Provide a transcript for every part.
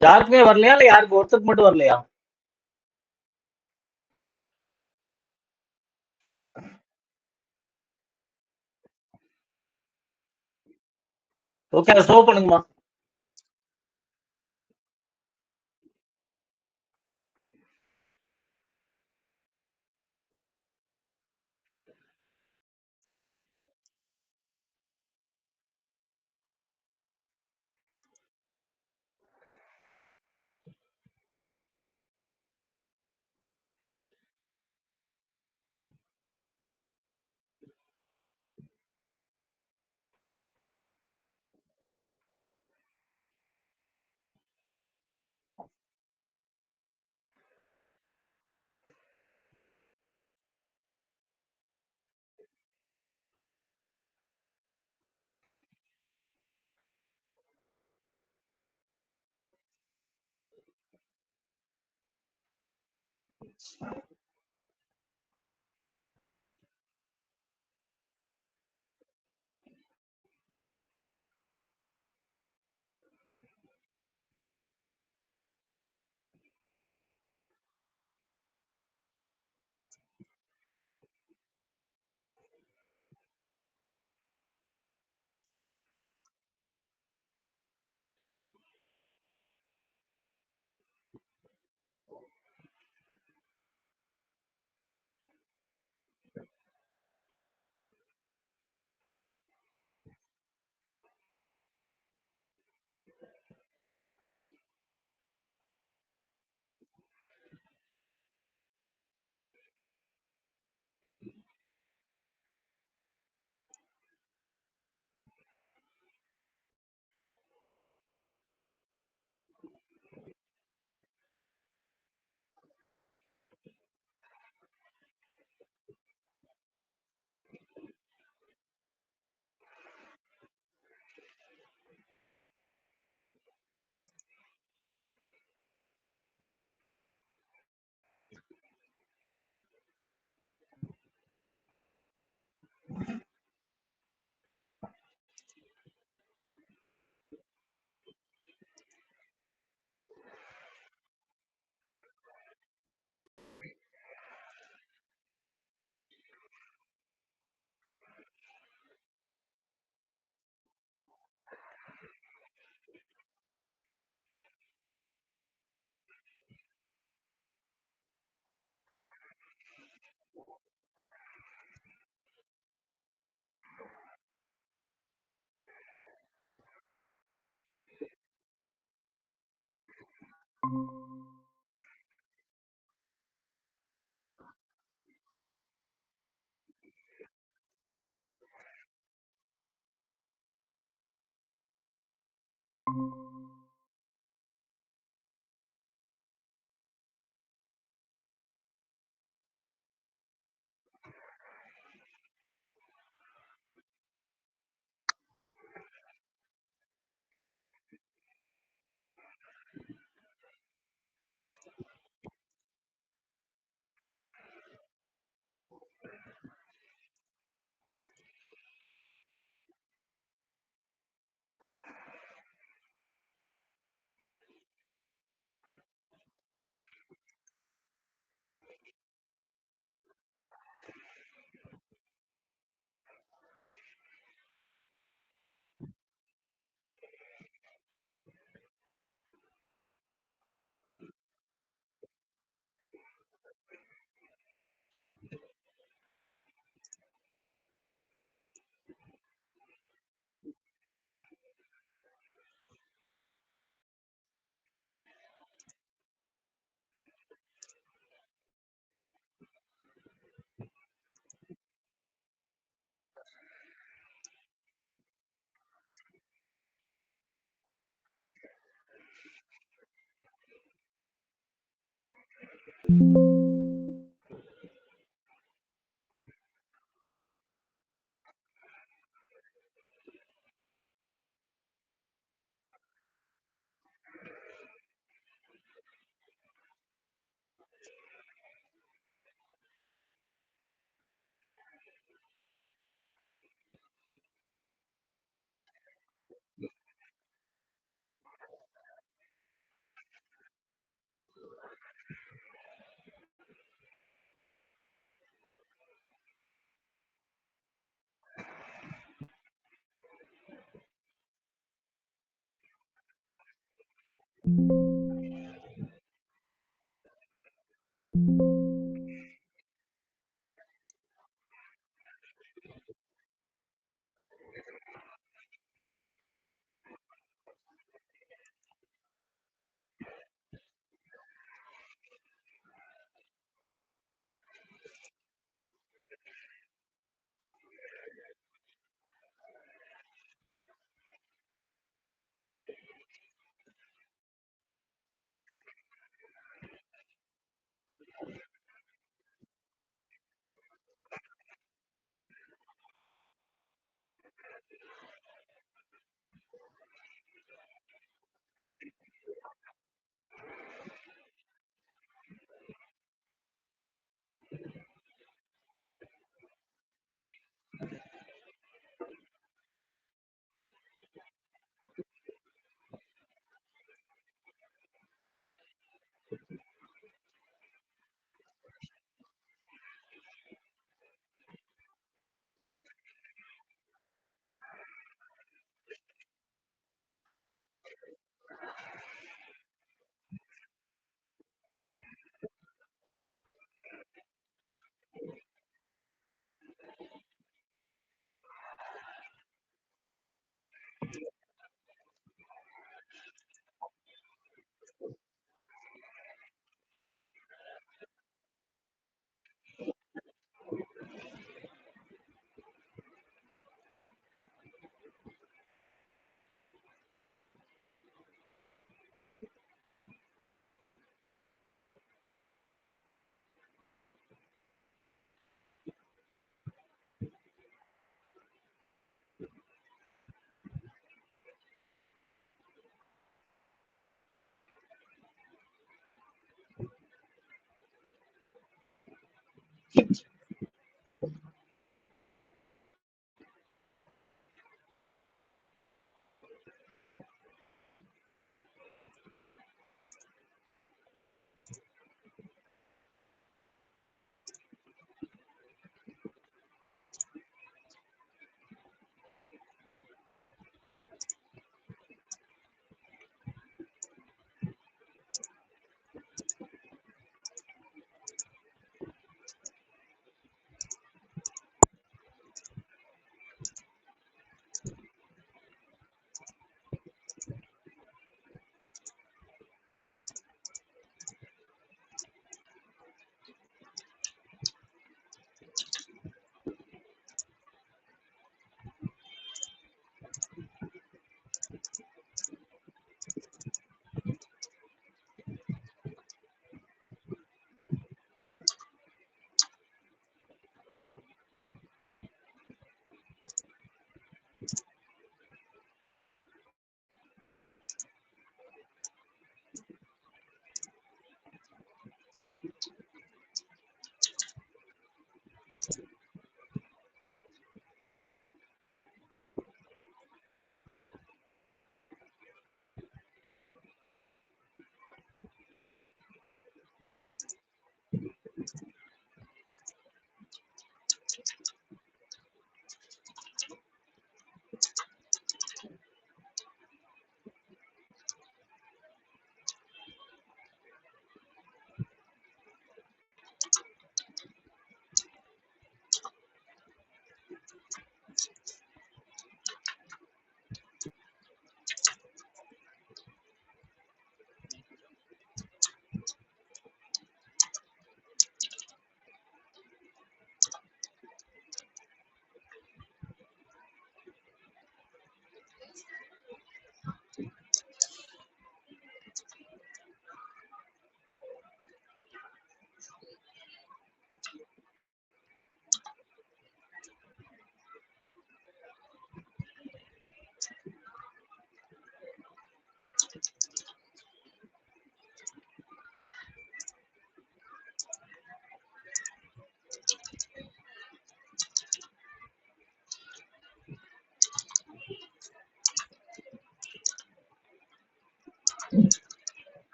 யாருக்குமே வரலையா? இல்ல யாருக்கு ஒருத்தருக்கு மட்டும் வரலையா? ஓகே. அத ஸ்லோ பண்ணுங்கம்மா.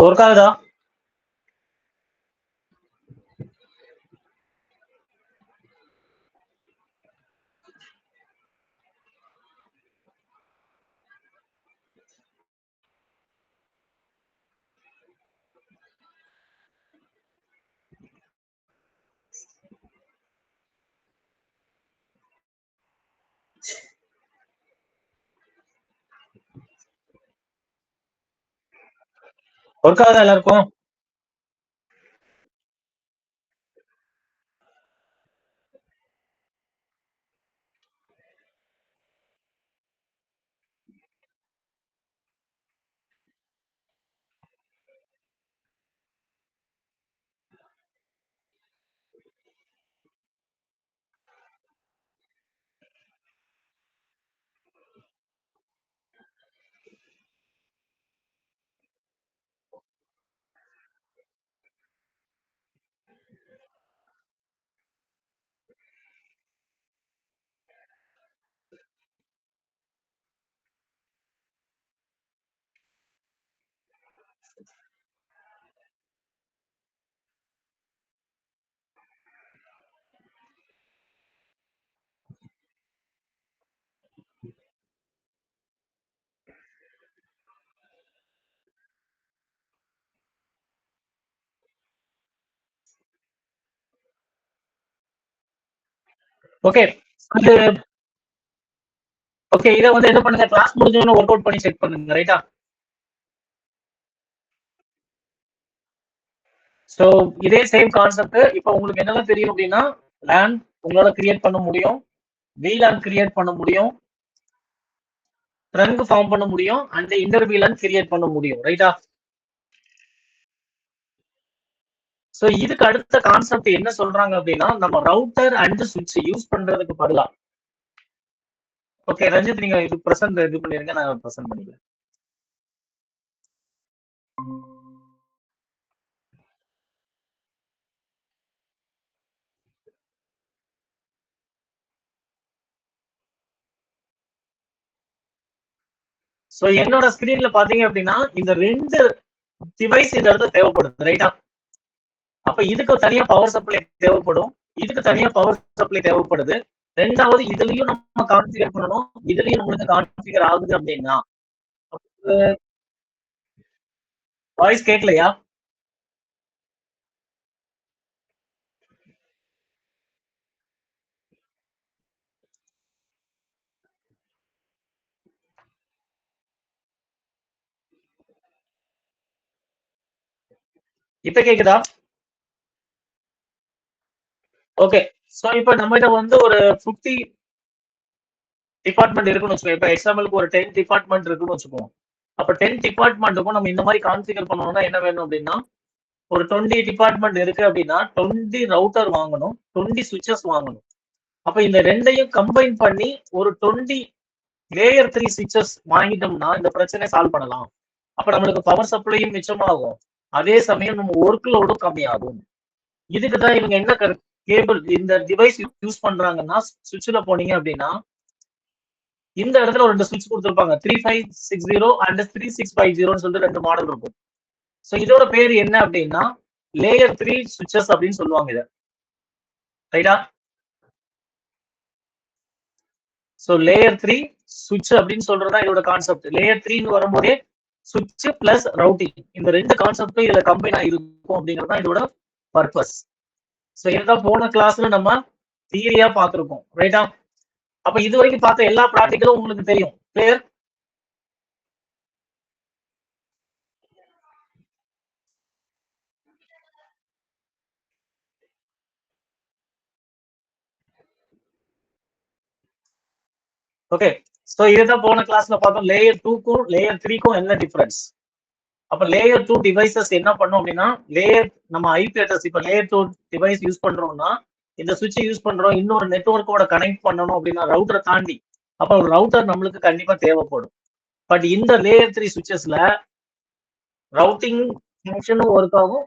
ஒர்க் ஆகுதா? ஒர்க் ஆகுதா எல்லாருக்கும்? ஓகே. அது ஓகே. இத வந்து என்ன பண்ணுங்க, கிளாஸ் முடிஞ்சோனே ஒர்க் அவுட் பண்ணி செக் பண்ணுங்க. ரைட்டா? சோ இதே சேம் கான்செப்ட் இப்போ உங்களுக்கு என்னெல்லாம் தெரியும் அப்படின்னா, லேன் உங்களால கிரியேட் பண்ண முடியும். VLAN கிரியேட் பண்ண முடியும். ட்ரங்க் ஃபார்ம் பண்ண முடியும். அண்ட் இன்னர் VLAN கிரியேட் பண்ண முடியும். ரைட்டா? சோ இதுக்கு அடுத்த கான்செப்ட் என்ன சொல்றாங்க அப்படின்னா, நம்ம ரவுட்டர் அண்ட் சுவிட்ச் யூஸ் பண்றதுக்கு பதிலா ஓகே ரஞ்சித், நீங்க இது பிரசன்ட் இது பண்ணிருங்க, நான் பிரசன்ட் பண்ணிக்கிறேன். சோ என்னோட ஸ்கிரீன்ல பாத்தீங்க அப்படின்னா இந்த ரெண்டு டிவைஸ் இந்த இடத்துல தேவைப்படுது. ரைட்டா? அப்ப இதுக்கு தனியா பவர் சப்ளை தேவைப்படும். இதுக்கு தனியா பவர் சப்ளை தேவைப்படுது. ரெண்டாவது இதுலயும் நம்ம கான்ஃபிகர் பண்ணணும். இதுலயும் நம்மளுக்கு கான்ஃபிகர் ஆகுது அப்படின்னா வாய்ஸ் கேட்கலையா? இப்ப கேக்குதா? ஓகே. சோ இப்ப நம்மகிட்ட வந்து ஒரு 50 டிபார்ட்மெண்ட் இருக்குன்னு வச்சுக்கோ. இப்ப எக்ஸாம்பிளுக்கு ஒரு 10 டிபார்ட்மெண்ட் இருக்குன்னு வச்சுக்குவோம். அப்ப 10 டிபார்ட்மெண்ட்டுக்கும் நம்ம இந்த மாதிரி கான்ஃபிகர் பண்ணணும்னா என்ன வேணும் அப்படின்னா, ஒரு 20 டிபார்ட்மெண்ட் இருக்கு அப்படின்னா 20 ரவுட்டர் வாங்கணும், 20 சுவிட்சஸ் வாங்கணும். அப்ப இந்த ரெண்டையும் கம்பைன் பண்ணி ஒரு 20 லேயர் 3 சுவிட்சஸ் வாங்கிட்டோம்னா இந்த பிரச்சனையை சால்வ் பண்ணலாம். அப்ப நம்மளுக்கு பவர் சப்ளையும் மிச்சமாகும், அதே சமயம் நம்ம ஒர்க் லோடும் கம்மியாகும். இதுக்கு தான் இவங்க என்ன கேபிள் இந்த டிவைஸ் யூஸ் பண்றாங்கன்னா, சுவிட்ச்ல போனீங்க அப்படின்னா இந்த இடத்துல ஒரு 2 சுவிட்ச் கொடுத்துருப்பாங்க. 3560 அண்ட் 3650 சொல்லிட்டு 2 மாடல் இருக்கும். சோ இதோட பேர் என்ன அப்படின்னா லேயர் 3 சுவிட்சஸ் அப்படின்னு சொல்லுவாங்க இத. ரைட்டா? சோ லேயர் 3 சுவிட்ச் அப்படின்னு சொல்றதா இதோட கான்செப்ட். லேயர் 3ன்னு வரும்போதே சுவிட்ச் பிளஸ் ரவுட்டிங் இந்த ரெண்டு கான்செப்டும் இதுல கம்பைனா இருக்கும் அப்படிங்கிறது தான் இதோட பர்பஸ். சோ இதுதான் போன கிளாஸ்ல நம்ம தியரியா பார்த்திருக்கோம். ரைட்டா? அப்ப இது வரைக்கும் பார்த்த எல்லா ப்ராக்டிகலும் உங்களுக்கு தெரியும். கிளியர்? ஓகே. சோ இதுதான் போன கிளாஸ்ல பார்த்தோம். லேயர் 2க்கும் லேயர் 3க்கும் என்ன டிஃபரன்ஸ்? அப்ப லேயர் 2 டிவைசஸ் என்ன பண்ணும் அப்படின்னா லேயர் நம்ம ஐபி அட்ரஸ் இப்ப லேயர் 2 டிவைஸ் யூஸ் பண்றோம்னா இந்த சுவிட்ச் யூஸ் பண்றோம் இன்னொரு நெட்வொர்க்கோட கனெக்ட் பண்ணணும் அப்படின்னா ரவுட்டரை தாண்டி அப்ப ஒரு ரவுட்டர் நம்மளுக்கு கண்டிப்பா தேவைப்படும். பட் இந்த லேயர் 3 சுவிட்சஸ்ல ரவுட்டிங் ஃபங்க்ஷனும் ஒர்க் ஆகும்,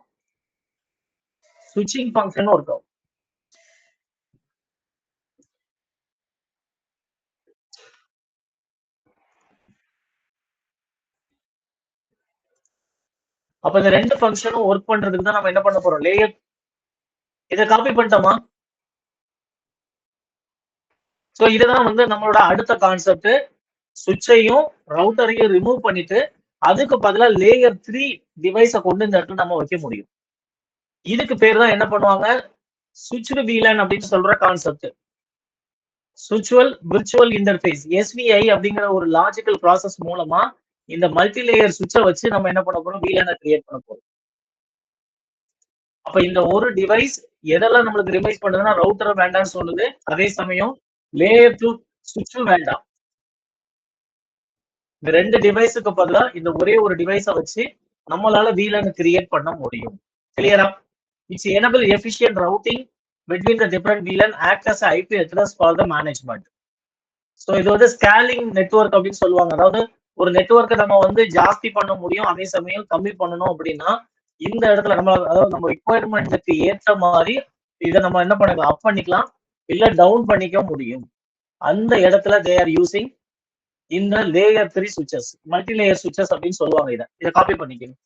சுவிட்சிங் ஃபங்க்ஷனும் ஒர்க் ஆகும். அப்ப இந்த ரெண்டு ஃபங்க்ஷனும் ஒர்க் பண்றதுக்கு தான் நம்ம என்ன பண்ண போறோம்? லேயர் இதை காப்பி பண்ணிட்டோமா? சோ இதுதான் வந்து நம்மளோட அடுத்த கான்செப்ட். சுவிட்சையும் ரவுட்டரையும் ரிமூவ் பண்ணிட்டு அதுக்கு பதிலா லேயர் 3 டிவைஸை கொண்டு இந்த இடத்துல நம்ம வைக்க முடியும். இதுக்கு பேர் தான் என்ன பண்ணுவாங்க? சுவிட்ச்டு VLAN அப்படின்னு சொல்ற கான்செப்ட். சுவிட்சுவல் விர்ச்சுவல் இன்டர்ஃபேஸ் SVI அப்படிங்கிற ஒரு லாஜிக்கல் ப்ராசஸ் மூலமா இந்த மல்டி லேயர் சுவிட்சை வச்சு நம்ம என்ன பண்ண போறோம்? VLAN கிரியேட் பண்ண போறோம். அப்ப இந்த ஒரு டிவைஸ் எதெல்லாம் நம்மளுக்கு ரிமைஸ் பண்ணுதுன்னா ரவுட்டர் வேண்டாம்னு சொல்லுது, அதே சமயம் லேயர் 2 சுவிட்சும் வேண்டாம். இந்த ரெண்டு டிவைஸுக்கு பதிலா இந்த ஒரே ஒரு டிவைஸை வச்சு நம்மளால VLAN கிரியேட் பண்ண முடியும். கிளியரா? It's enable efficient routing between the different VLAN act as a IP address for the management. So இது வந்து ஸ்கேலிங் நெட்வொர்க் அப்படின்னு சொல்லுவாங்க. அதாவது ஒரு நெட்வொர்க்கை நம்ம வந்து ஜாஸ்தி பண்ண முடியும், அதே சமயம் கம்மி பண்ணணும் அப்படின்னா இந்த இடத்துல நம்ம அதாவது நம்ம ரிக்குவயர்மெண்ட்டுக்கு ஏற்ற மாதிரி இதை நம்ம என்ன பண்ணிக்கலாம்? அப் பண்ணிக்கலாம், இல்ல டவுன் பண்ணிக்க முடியும். அந்த இடத்துல தே ஆர் யூசிங் இந்த layer 3 switches, multi layer switches அப்படின்னு சொல்லுவாங்க. இதை காப்பி பண்ணிக்கணும்.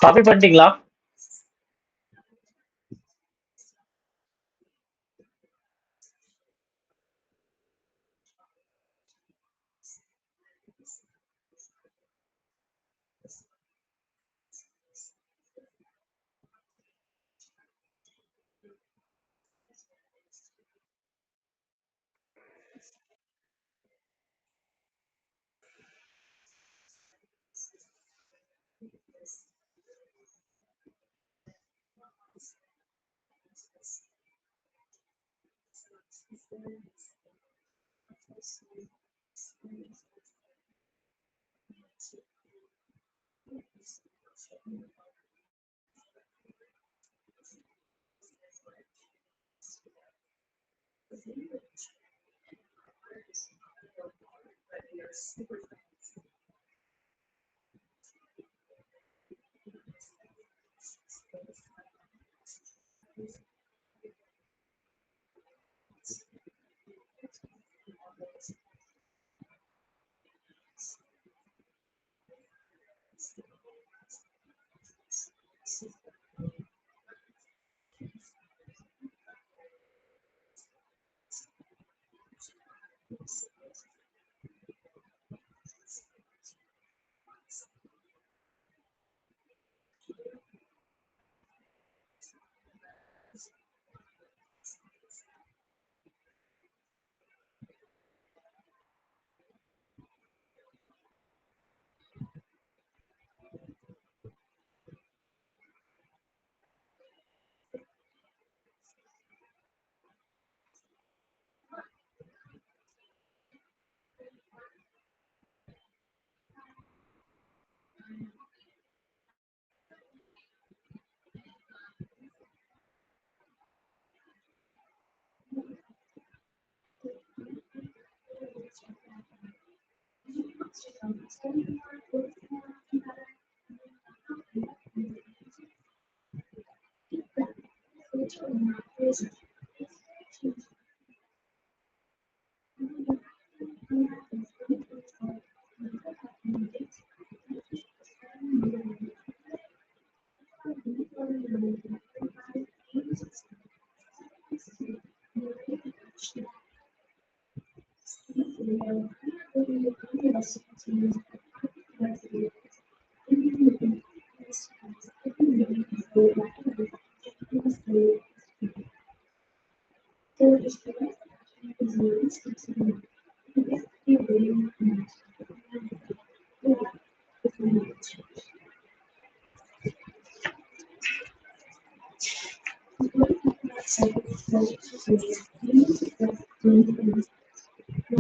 காப்பி பண்ணிட்டீங்களா?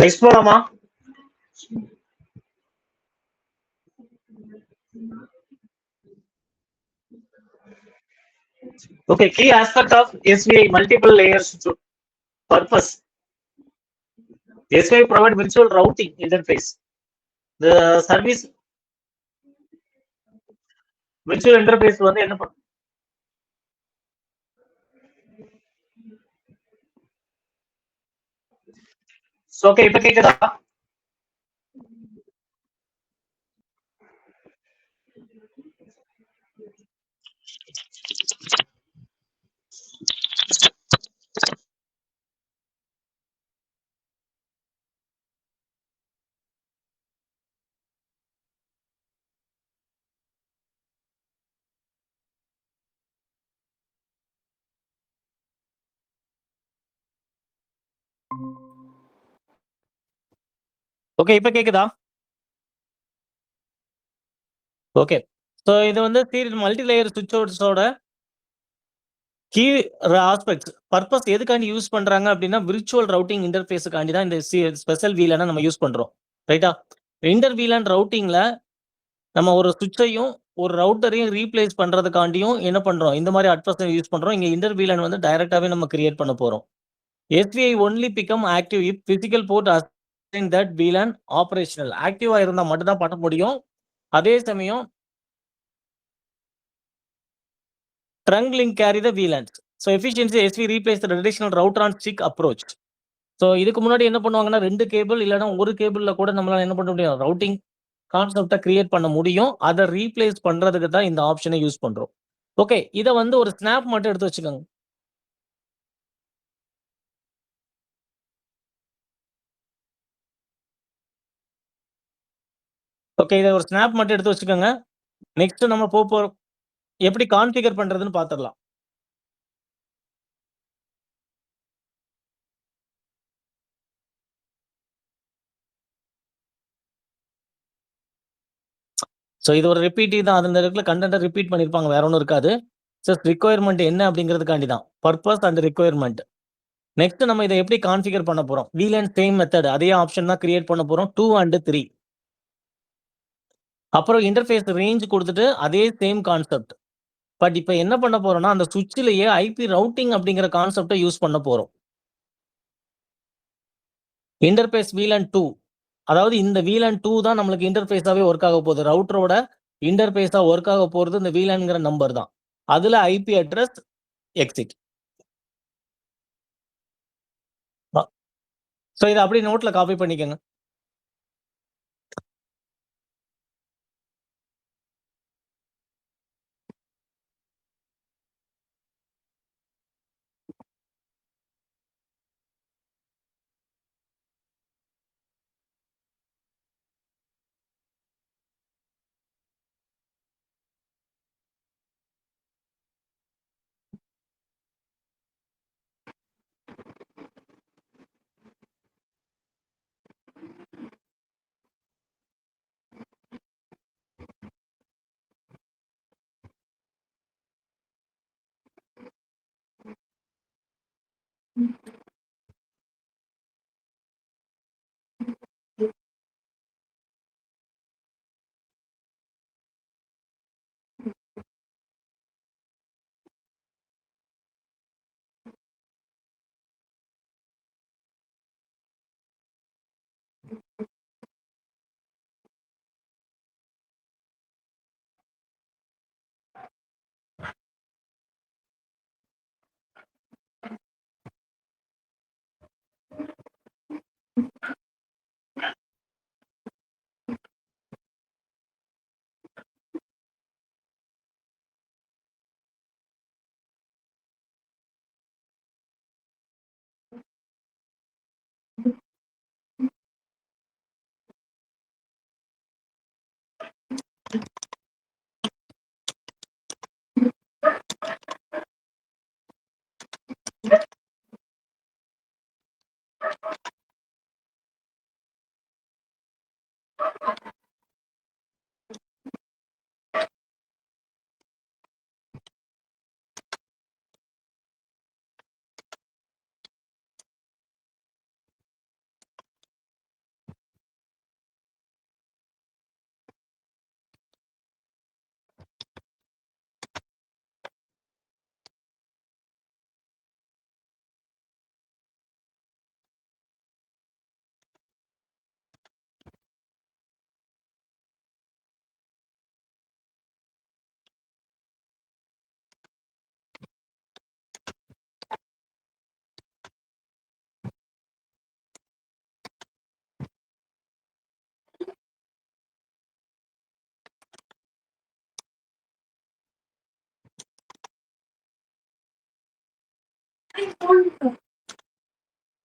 நெக்ஸ்ட் போலாமா? Okay, key aspect of SVI multiple layers purpose. SVI provide virtual routing interface. The service virtual interface வந்து என்ன பண்ணும்? ஓகே, இப்ப கேக்குதா? ஓகே, இப்ப கேக்குதா? ஓகே. சோ இது வந்து மல்டி லேயர் சுவிட்சோட கீ ஆஸ்பெக்ட்ஸ் பர்பஸ் எதுக்காண்டி யூஸ் பண்றாங்க அப்படின்னா விர்ச்சுவல் ரவுட்டிங் இன்டர்ஃபேஸுக்காண்டி தான் இந்த ஸ்பெஷல் VLAN நம்ம யூஸ் பண்றோம். ரைட்டா? இன்டர் VLAN ரவுட்டிங்ல நம்ம ஒரு சுவிட்சையும் ஒரு ரவுட்டரையும் ரீப்ளேஸ் பண்றதுக்காண்டியும் என்ன பண்றோம்? இந்த மாதிரி அட்ரஸ் யூஸ் பண்றோம். இங்க இன்டர் VLAN வந்து டைரக்டாவே நம்ம கிரியேட் பண்ண போறோம். SVI only become active if physical port assign that VLAN operational. ஆக்டிவா இருந்தா மட்டும் தான் பண்ண முடியும். அதே சமயம் trunk link carry the VLANs. So efficiency SV replace the traditional router on stick approach. So இதுக்கு முன்னாடி என்ன பண்ணுவாங்கன்னா 2 கேபிள் இல்லனா ஒரு கேபிள்ல கூட நம்மளால என்ன பண்ண முடியும்? ரவுட்டிங் கான்செப்ட்ட கிரியேட் பண்ண முடியும். அத ரீப்ளேஸ் பண்றதுக்கு தான் இந்த ஆப்ஷனை யூஸ் பண்றோம். ஓகே, இத வந்து ஒரு ஸ்னாப் மட்டும் எடுத்து வச்சுக்கோங்க. ஓகே, இத ஒரு ஸ்னாப் மட்டும் எடுத்து வச்சுக்கோங்க. நெக்ஸ்ட் நம்ம போறோம். எப்படி கான்ஃபிகர் பண்றதுன்னு பாத்துறலாம். ஸோ இது ஒரு ரிப்பீட்டிவ் தான். அந்த இடத்துல கண்டென்ட்டை ரிப்பீட் பண்ணியிருப்பாங்க. வேற ஒன்றும் இருக்காது. ஜஸ்ட் ரிக்வயர்மெண்ட் என்ன அப்படிங்கிறதுக்காண்டி தான். Purpose and requirement. நெக்ஸ்ட் நம்ம இதை எப்படி கான்ஃபிகர் பண்ண போறோம்? VLAN சேம் மெத்தட் அதே ஆப்ஷன் தான் கிரியேட் பண்ண போறோம் 2 and 3. அப்புறம் இன்டர்ஃபேஸ் ரேஞ்ச் கொடுத்துட்டு அதே சேம் கான்செப்ட். பட் இப்போ என்ன பண்ண போறோம்னா அந்த சுவிட்ச்லயே ஐபி ரவுட்டிங் அப்படிங்கிற கான்செப்டை யூஸ் பண்ண போறோம். இன்டர்ஃபேஸ் VLAN 2 அதாவது இந்த VLAN 2 தான் நம்மளுக்கு இன்டர்ஃபேஸாவே ஒர்க் ஆக போகுது. ரவுட்டரோட இன்டர்ஃபேஸா ஒர்க் ஆக போறது இந்த VLANங்கிற நம்பர் தான். அதுல ஐபி அட்ரஸ் எக்ஸிட். ஸோ இதை அப்படியே நோட்ல காப்பி பண்ணிக்கோங்க.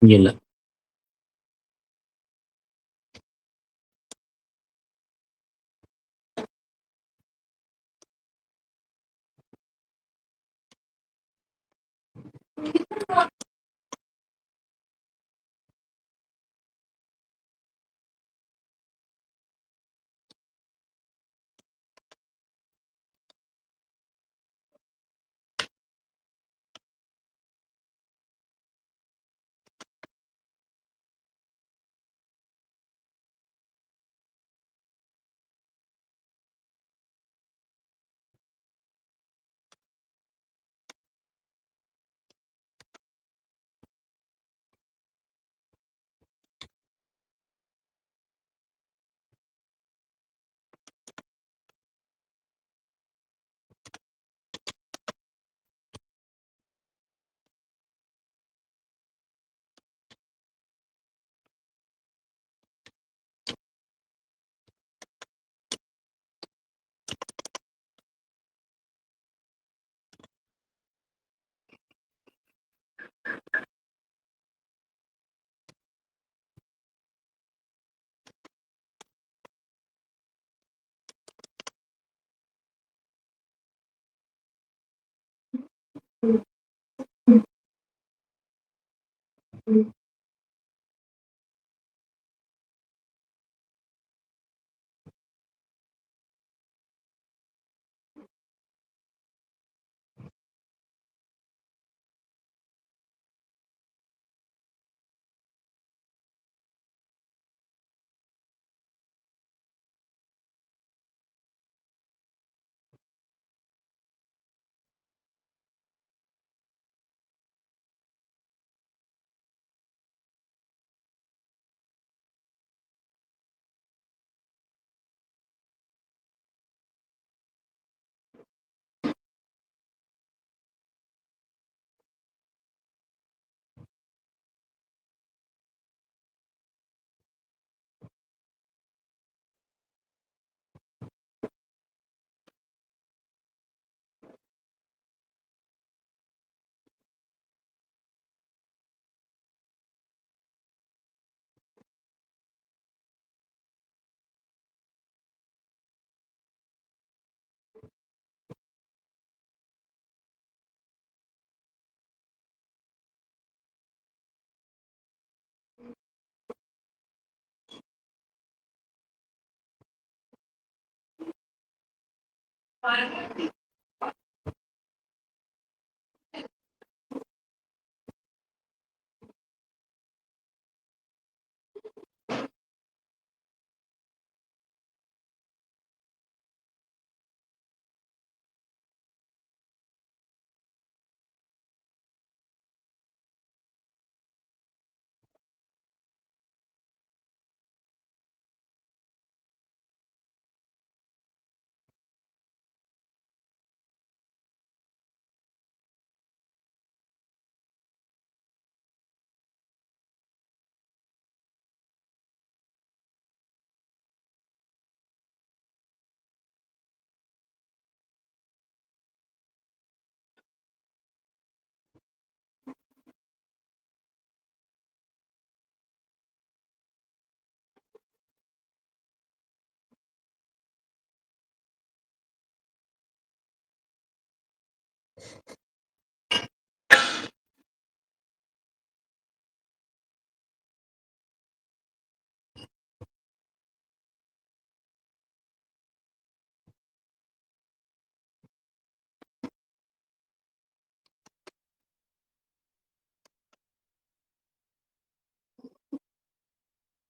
இல்ல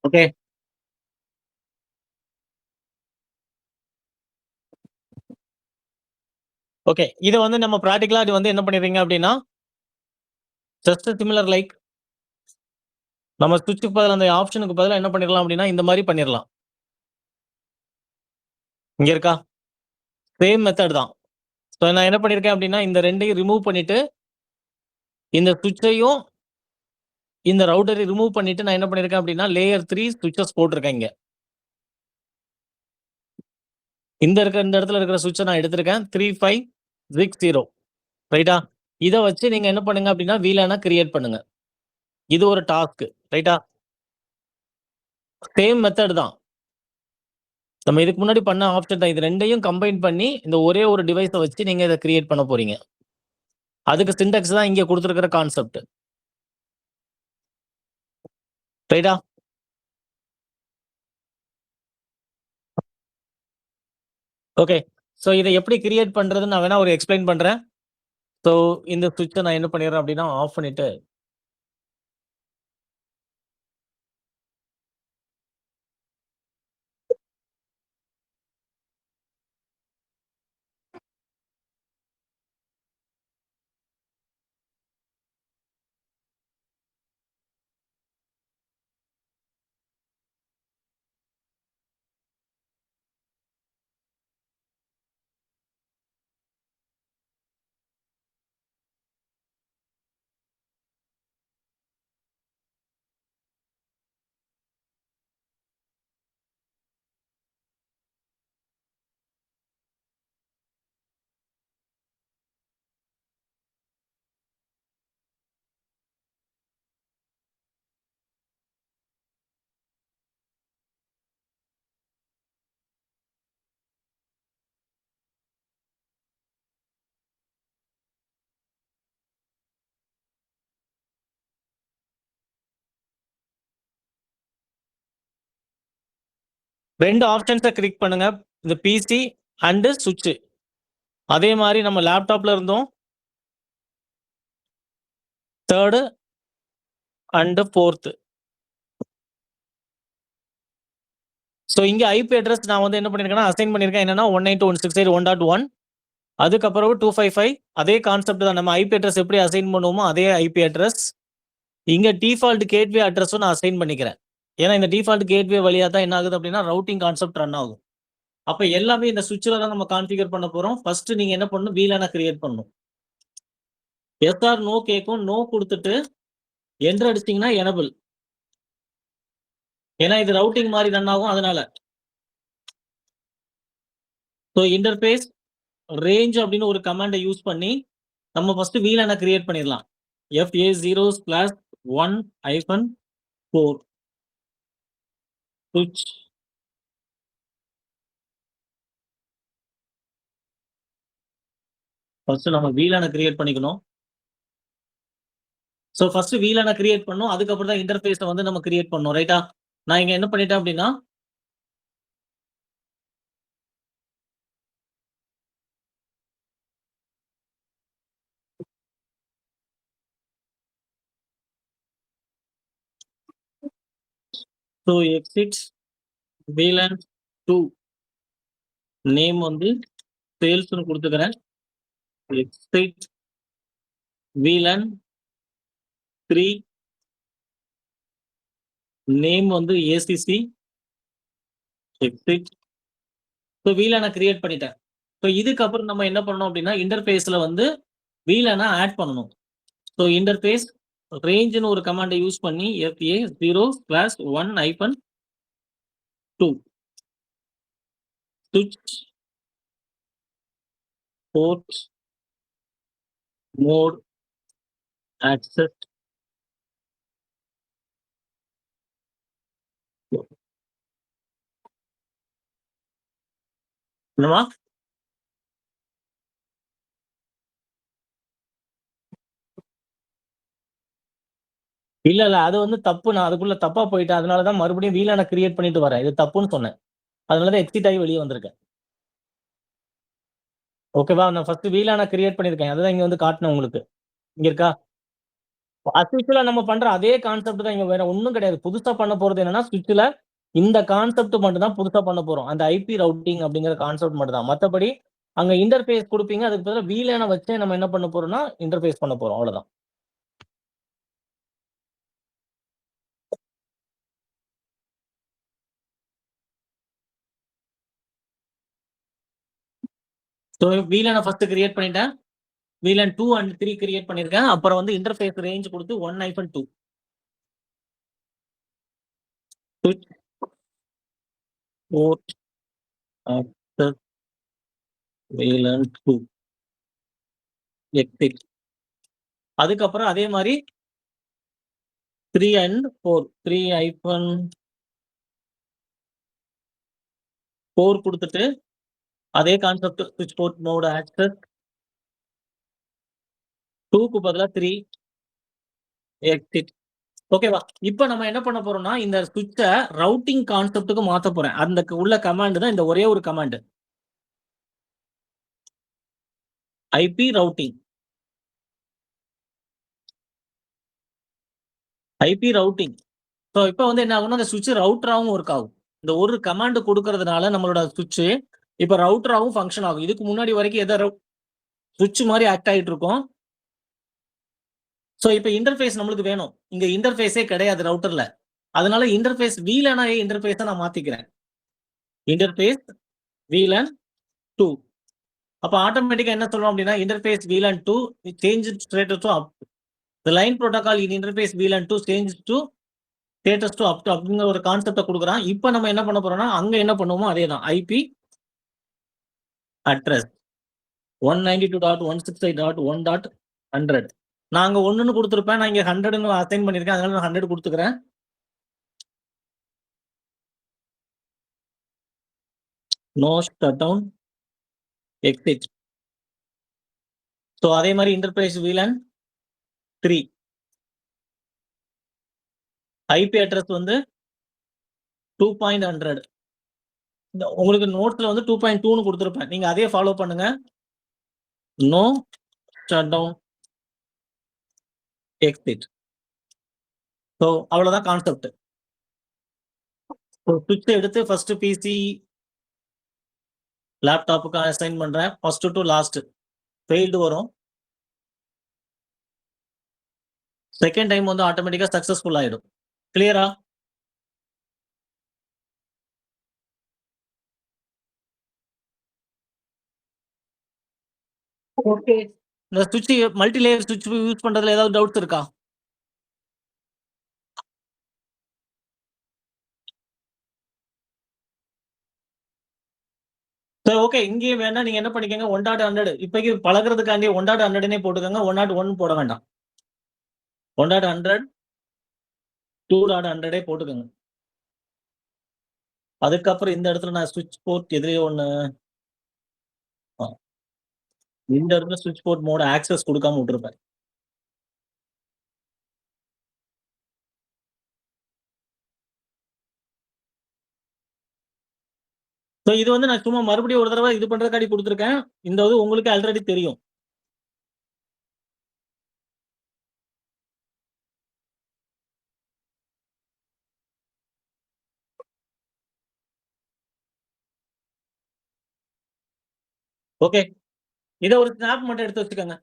ஓகே. ஓகே. இத வந்து நம்ம பிராக்டிகலா இது வந்து என்ன பண்ணிடுறீங்க அப்படின்னா, ஜஸ்ட் சிமிலர் லைக் நம்ம ஸ்விட்ச்சுக்கு பதிலா அந்த ஆப்ஷனுக்கு பதிலா என்ன பண்ணிடலாம் அப்படின்னா, இந்த மாரி பண்ணிரலாம். இங்க இருக்கா? சேம் மெத்தட் தான். ஸோ நான் என்ன பண்ணியிருக்கேன் அப்படின்னா, இந்த 2யும் ரிமூவ் பண்ணிட்டு, இந்த ஸ்விட்சையும், இந்த ரவுட்டரையும் ரிமூவ் பண்ணிட்டு நான் என்ன பண்ணியிருக்கேன் அப்படின்னா, லேயர் 3 ஸ்விட்சஸ் போட்டிருக்கேன் இங்க. இந்த இடத்துல இருக்கிற ஸ்விட்ச நான் எடுத்திருக்கேன். 3560 ரைட்டா? இத வச்சு நீங்க என்ன பண்ணுங்க அப்படின்னா, VLAN கிரியேட் பண்ணுங்க. இது ஒரு டாஸ்க் ரைட்டா? சேம் மெத்தட் தான். நம்ம இதுக்கு முன்னாடி பண்ண ஆப்ஷன் தான். இது 2யும் கம்பைன் பண்ணி, இந்த ஒரே ஒரு டிவைஸ வச்சு நீங்க இத கிரியேட் பண்ண போறீங்க. அதுக்கு சின்டாக்ஸ் தான் இங்க குடுத்திருக்கிற கான்செப்ட். ரைட்டா? ஓகே. ஸோ இத எப்படி கிரியேட் பண்றதுன்னு நான் வேணா ஒரு எக்ஸ்ப்ளைன் பண்றேன். ஸோ இந்த ஸ்விட்ச நான் என்ன பண்ணிடுறேன் அப்படின்னா, ஆஃப் பண்ணிட்டு 2 ஆப்ஷன்ஸ கிளிக் பண்ணுங்க. இந்த பிசி அண்ட் ஸ்விட்ச். அதே மாரி நம்ம லேப்டாப்ல இருந்தும் 3 அண்ட் 4. ஸோ இங்க ஐபி அட்ரஸ் நான் வந்து என்ன பண்ணியிருக்கேன்னா, அசைன் பண்ணியிருக்கேன். என்னன்னா 192.168.1.1 அதுக்கப்புறம் 255 அதே கான்செப்ட் தான். நம்ம ஐபி அட்ரஸ் எப்படி அசைன் பண்ணுவோமோ, அதே ஐபி அட்ரஸ். இங்க டிஃபால்ட் கேட்வே அட்ரஸும் நான் அசைன் பண்ணிக்கிறேன். ஏன்னா இந்த டிஃபால்ட் கேட்வே வழியா தான் என்ன ஆகுது அப்படின்னா, ரவுட்டிங் கான்செப்ட் ரன் ஆகும். அப்ப எல்லாமே இந்த ஸ்விட்ச்ல தான் நம்ம கான்ஃபிகர் பண்ண போறோம். ஃபர்ஸ்ட் நீங்க என்ன பண்ணணும், VLAN கிரியேட் பண்ணணும். எஸ் ஆர் நோ கேட்கும். நோ குடுத்துட்டு என்டர் அடிச்சீங்கன்னா எனபிள். ஏன்னா இது ரவுட்டிங் மாரி ரன் ஆகும் அதனால. ஸோ இன்டர்ஃபேஸ் ரேஞ்ச் அப்படின்னு ஒரு கமாண்ட யூஸ் பண்ணி நம்ம ஃபர்ஸ்ட் VLAN கிரியேட் பண்ணிடலாம். FA0/1-4 ஸ்விட்ச். ஃபர்ஸ்ட் நம்ம VLAN கிரியேட் பண்ணிக்கணும். ஸோ ஃபர்ஸ்ட் VLAN கிரியேட் பண்ணணும். அதுக்கப்புறம் தான் இன்டர்ஃபேஸ வந்து நம்ம கிரியேட் பண்ணணும். ரைட்டா? நான் இங்க என்ன பண்ணிட்டேன் அப்படின்னா ஸோ எக்ஸிட் VLAN 2 நேம் வந்து சேல்ஸ்னு கொடுத்துக்கிறேன். எக்ஸிட் VLAN 3 நேம் வந்து ACC exit. So VLAN create பண்ணிட்டேன். ஸோ இதுக்கப்புறம் நம்ம என்ன பண்ணணும் அப்படின்னா இன்டர்ஃபேஸ்ல வந்து VLAN ஆட் பண்ணணும். ஸோ இன்டர்ஃபேஸ் ரேஞ்சுன்னு ஒரு கமாண்டை யூஸ் பண்ணி FA0/1-2 switch port mode access என்னமா இல்ல அது வந்து தப்பு. நான் அதுக்குள்ள தப்பா போயிட்டேன். அதனாலதான் மறுபடியும் VLAN கிரியேட் பண்ணிட்டு வரேன். இது தப்புன்னு சொன்னேன். அதனாலதான் எக்ஸிட் ஆகி வெளியே வந்திருக்கேன். ஓகேவா? நான் ஃபர்ஸ்ட் VLAN கிரியேட் பண்ணிருக்கேன். அதுதான் இங்க வந்து காட்டினேன் உங்களுக்கு. இங்க இருக்கா? அஸ்யூஷுவலா நம்ம பண்ற அதே கான்செப்ட் தான். இங்க வேற ஒண்ணும் கிடையாது. புதுசா பண்ண போறது என்னன்னா ஸ்விட்ச்ல இந்த கான்செப்ட் மட்டும் தான் புதுசா பண்ண போறோம். அந்த ஐபி ரவுட்டிங் அப்படிங்கிற கான்செப்ட் மட்டும் தான். மத்தபடி அங்க இன்டர்ஃபேஸ் கொடுப்பீங்க. அதுக்கு பதிலா VLAN வச்சே நம்ம என்ன பண்ண போறோம்னா இன்டர்ஃபேஸ் பண்ண போறோம். அவ்வளவுதான். ஸோ VLAN ஃபர்ஸ்ட் கிரியேட் பண்ணிட்டேன். VLAN 2 and 3 கிரியேட் பண்ணிருக்கேன். அப்புறம் வந்து இன்டர்ஃபேஸ் ரேஞ்ச் கொடுத்து 1-2 switch port access VLAN 2 exit. அதுக்கப்புறம் அதே மாதிரி 3 and 4 3-4 கொடுத்துட்டு அதே concept switch port mode access 2க்கு பதிலா 3 exit. ஓகேவா? இப்போ நம்ம என்ன பண்ண போறோம்னா இந்த ஸ்விட்ச ரவுட்டிங் கான்செப்ட்டுக்கு மாத்த போறேன். அந்த உள்ள கமாண்ட் தான் இந்த ஒரே ஒரு command. IP routing. IP routing. So இப்போ வந்து என்ன ஆகும்னா அந்த ஸ்விட்ச் ரவுட்டராகவும் ஒர்க் ஆகும். இந்த ஒரு கமாண்ட் கொடுக்கறதுனால நம்மளோட ஸ்விட்ச் இப்போ ரவுட்டராகவும் ஃபங்க்ஷன் ஆகும். இதுக்கு முன்னாடி வரைக்கும் எதை ஸ்விட்ச் மாதிரி ஆக்ட் ஆகிட்டு இருக்கும். ஸோ இப்போ இன்டர்ஃபேஸ் நம்மளுக்கு வேணும். இங்க இன்டர்ஃபேஸே கிடையாது ரவுட்டர்ல. அதனால இன்டர்ஃபேஸ் VLAN இன்டர்ஃபேஸை நான் மாத்திக்கிறேன். Interface VLAN 2. அப்ப ஆட்டோமேட்டிக்கா என்ன சொல்றோம் அப்படின்னா interface VLAN 2 change status to up. The line protocol in interface VLAN 2 change to status to up to அப்படிங்கிற ஒரு கான்செப்டை கொடுக்குறான். இப்போ நம்ம என்ன பண்ண போறோம்னா அங்க என்ன பண்ணுவோமோ அதே தான். IP address 192.168.1.100. நான் அங்க 1ன்னு கொடுத்துருப்பேன். நான் இங்க 100ன்னு அசைன் பண்ணிருக்கேன். அதனால நான் 100 கொடுத்துக்கிறேன். No shut down exit. So அதே மாதிரி இன்டர்ஃபேஸ் VLAN 3 ஐபி அட்ரஸ் வந்து 2.100. உங்களுக்கு நோட்ஸ்ல வந்து 2.2ன்னு கொடுத்துருப்பேன். நீங்க அதே ஃபாலோ பண்ணுங்க. No shut down exit. So அவ்வளவுதான் கான்செப்ட். ஸ்விட்ச் எடுத்து ஃபர்ஸ்ட் பிசி லேப்டாப்புக்கு அசைன் பண்றேன். ஃபர்ஸ்ட் டு லாஸ்ட் ஃபெயில்டு வரும். செகண்ட் டைம் வந்து ஆட்டோமேட்டிக்கா சக்சஸ்ஃபுல் ஆயிடும். கிளியரா? ஓகே. இந்த சுவிட்ச் மல்டி லேயர் சுவிட்ச் யூஸ் பண்றதுல ஏதாவது டவுட்ஸ் இருக்கா? சரி ஓகே. இங்கேயும் வேணா நீங்க என்ன பண்ணிக்கங்க 1.100 இப்போதைக்கு பழகிறதுக்காண்டி 1.100னே போட்டுக்கோங்க. 1.1 போட வேண்டாம். 1.100 2.100 போட்டுக்கோங்க. அதுக்கப்புறம் இந்த இடத்துல நான் சுவிட்ச் போர்ட் எதுலயோ ஒண்ணு இந்த இடத்துல சுவிட்ச் போர்ட் மோட ஆக்சஸ் கொடுக்காம விட்டுருப்பேன். ஸோ இது வந்து நான் சும்மா மறுபடியும் ஒரு தடவை இது பண்றதுக்காண்டி கொடுத்துருக்கேன். இந்த இது உங்களுக்கு ஆல்ரெடி தெரியும். ஓகே. இத ஒரு ஸ்னாப் மட்டும் எடுத்து வச்சுக்கோங்க.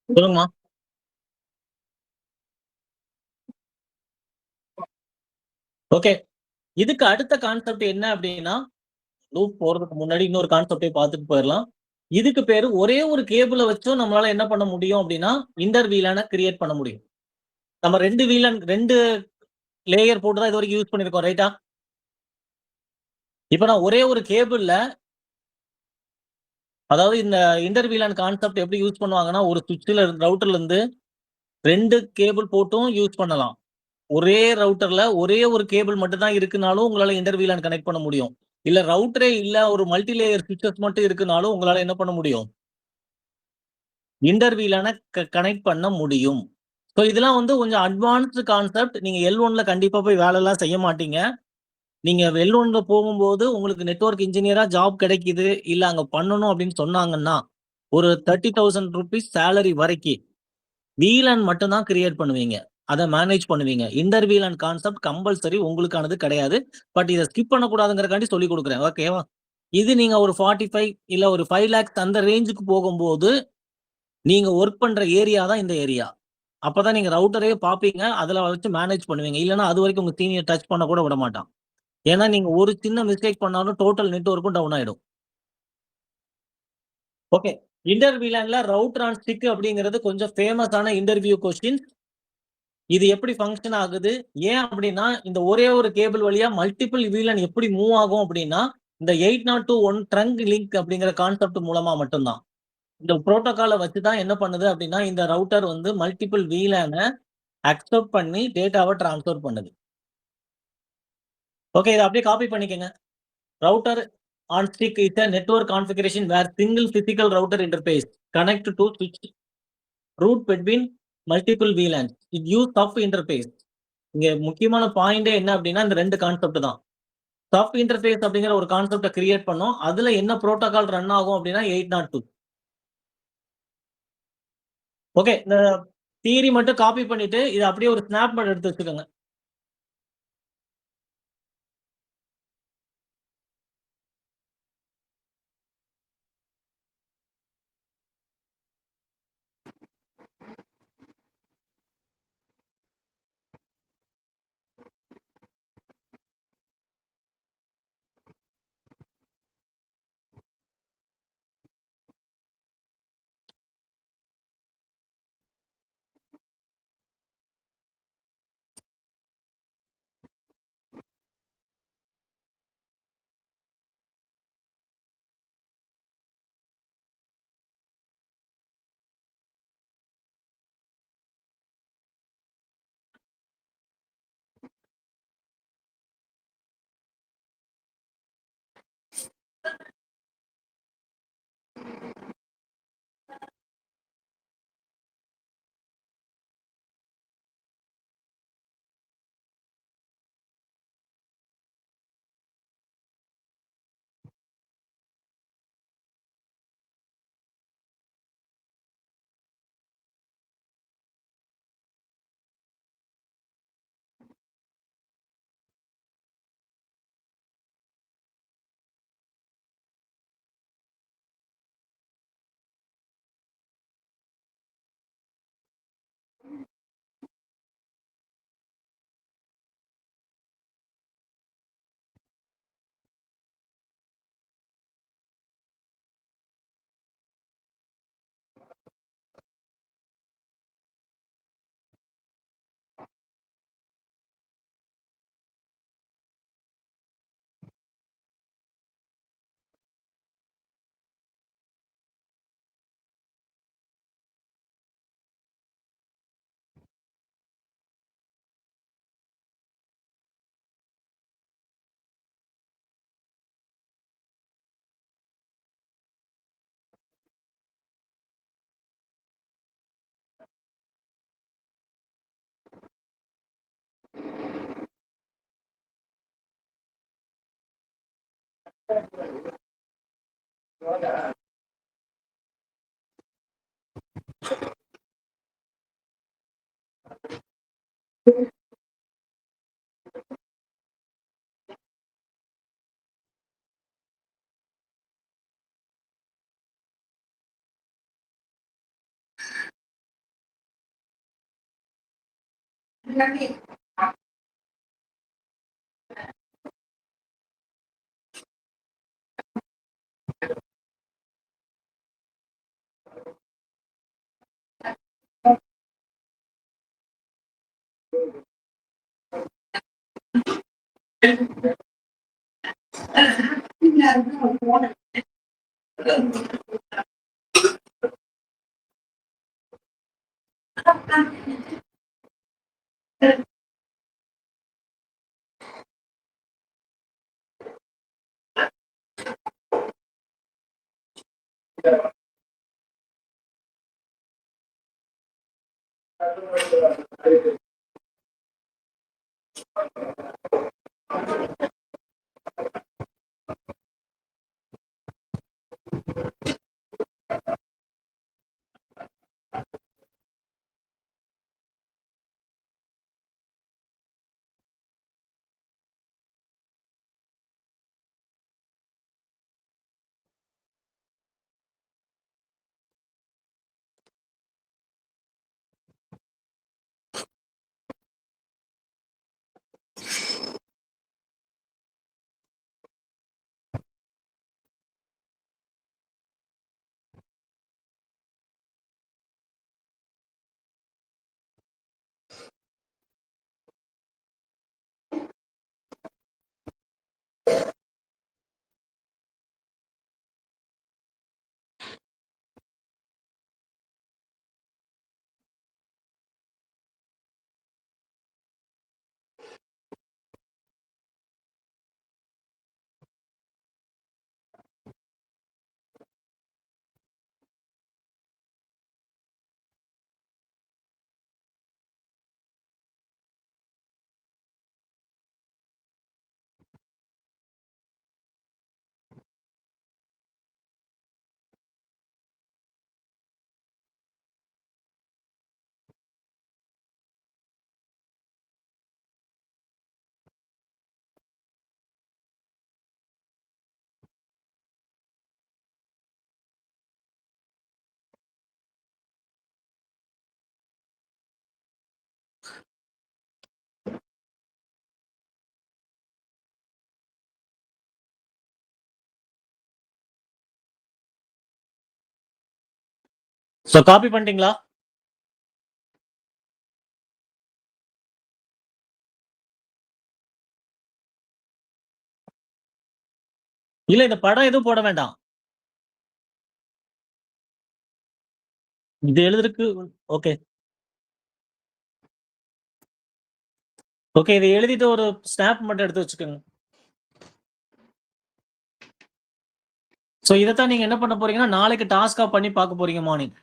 சொல்லுங்கம்மா. ஓகே. இதுக்கு அடுத்த கான்செப்ட் என்ன அப்டின்னா, லூப் போறதுக்கு முன்னாடி இன்னொரு கான்செப்ட்டயும் பார்த்துட்டு போயிரலாம். இதுக்கு பேரு ஒரே ஒரு கேபிள வச்சும் நம்மளால என்ன பண்ண முடியும் அப்டின்னா, இன்டர் VLAN கிரியேட் பண்ண முடியும். நம்ம 2 VLAN 2 லேயர் போட்டு தான் இதுவரைக்கும் யூஸ் பண்ணியிருக்கோம். ரைட்டா? இப்ப நான் ஒரே ஒரு கேபிள்ல அதாவது இந்த இன்டர் VLAN கான்செப்ட் எப்படி யூஸ் பண்ணுவாங்கன்னா, ஒரு சுவிட்ச்ல ரவுட்டர்ல இருந்து 2 கேபிள் போட்டும் யூஸ் பண்ணலாம். ஒரே ரவுட்டர்ல ஒரே ஒரு கேபிள் மட்டும் தான் இருக்குனாலும், உங்களால இன்டர் VLAN கனெக்ட் பண்ண முடியும். இல்ல ரவுட்டரே இல்ல, ஒரு மல்டி லேயர் ஸ்விட்சஸ் மட்டும் இருக்குனாலும், உங்களால என்ன பண்ண முடியும்? இன்டர் VLAN கனெக்ட் பண்ண முடியும். சோ இதெல்லாம் வந்து கொஞ்சம் அட்வான்ஸ்டு கான்செப்ட். நீங்க L1ல கண்டிப்பா போய் வேலைலாம் செய்ய மாட்டீங்க. நீங்க L1ல போகும்போது உங்களுக்கு நெட்வொர்க் இன்ஜினியரா ஜாப் கிடைக்குது, இல்ல அங்க பண்ணணும் அப்படின்னு சொன்னாங்கன்னா, ஒரு ₹30,000 சேலரி வரைக்கி VLAN மட்டும் தான் கிரியேட் பண்ணுவீங்க. அத மேனேஜ் பண்ணுவீங்க. இன்டர் VLAN கான்செப்ட் கம்பல்சரி உங்களுக்கானது கிடையாது. பட் இத ஸ்கிப் பண்ணக்கூடாதுங்கிறதுக்காண்டி சொல்லிக் குடுக்குறேன். ஓகேவா? இது நீங்க ஒரு 45 இல்ல ஒரு 5 லேக்ஸ் அந்த ரேஞ்சுக்கு போகும்போது, நீங்க வொர்க் பண்ற ஏரியா தான் இந்த ஏரியா. அப்பதான் நீங்க ரவுட்டரே பார்ப்பீங்க. அதுல வச்சு மேனேஜ் பண்ணுவீங்க. இல்லன்னா அதுவரைக்கும் உங்க சீனியர் டச் பண்ண கூட விட மாட்டான். ஏன்னா நீங்க ஒரு சின்ன மிஸ்டேக் பண்ணாலும் டோட்டல் நெட்வொர்க்கும் டவுன் ஆயிடும். ஓகே. இன்டர் VLANல ரவுட்டர் ஆன் ஸ்டிக் அப்படிங்கிறது கொஞ்சம் ஃபேமஸான இன்டர்வியூ கொஸ்டின். இது எப்படி ஃபங்ஷன் ஆகுது? ஏன் அப்படின்னா, இந்த ஒரே ஒரு கேபிள் வழியா மல்டிபிள் VLAN எப்படி மூவ் ஆகும் அப்படின்னா, இந்த 802.1 ட்ரங்க் லிங்க் அப்படிங்கிற கான்செப்ட் மூலமா மட்டும் தான். இந்த புரோட்டோகால வச்சு தான் என்ன பண்ணுது அப்படின்னா, இந்த ரவுட்டர் வந்து மல்டிபிள் VLAN அக்செப்ட் பண்ணி டேட்டாவ டிரான்ஸ்ஃபர் பண்ணுது. ஓகே. இத அப்படியே காப்பி பண்ணிக்கங்க. Router on stick is a network configuration where single physical router interface connect to switch route between multiple VLANs. It use tough interface. இங்க முக்கியமான பாயிண்டே என்ன அப்டின்னா, இந்த 2 கான்செப்ட் தான். டஃப் இன்டர்ஃபேஸ் அப்படிங்கிற ஒரு கான்செப்ட்ட கிரியேட் பண்ணோம். அதுல என்ன புரோட்டோகால் ரன் ஆகும் அப்டின்னா 802. ஓகே. இந்த தியரி மட்டும் காப்பி பண்ணிட்டு, இத அப்படியே ஒரு ஸ்னாப் மாரி எடுத்து வச்சுக்கோங்க. சோ காப்பி பண்ணிட்டீங்களா? இல்ல இந்த படம் எதுவும் போட வேண்டாம். இது எழுதுறதுக்கு ஓகே. ஓகே. இத எழுதிட்டு ஒரு ஸ்னாப் மட்டும் எடுத்து வச்சுக்கோங்க. சோ இதத்தான் நீங்க என்ன பண்ண போறீங்கன்னா, நாளைக்கு டாஸ்க்கா பண்ணி பார்க்க போறீங்க மார்னிங்.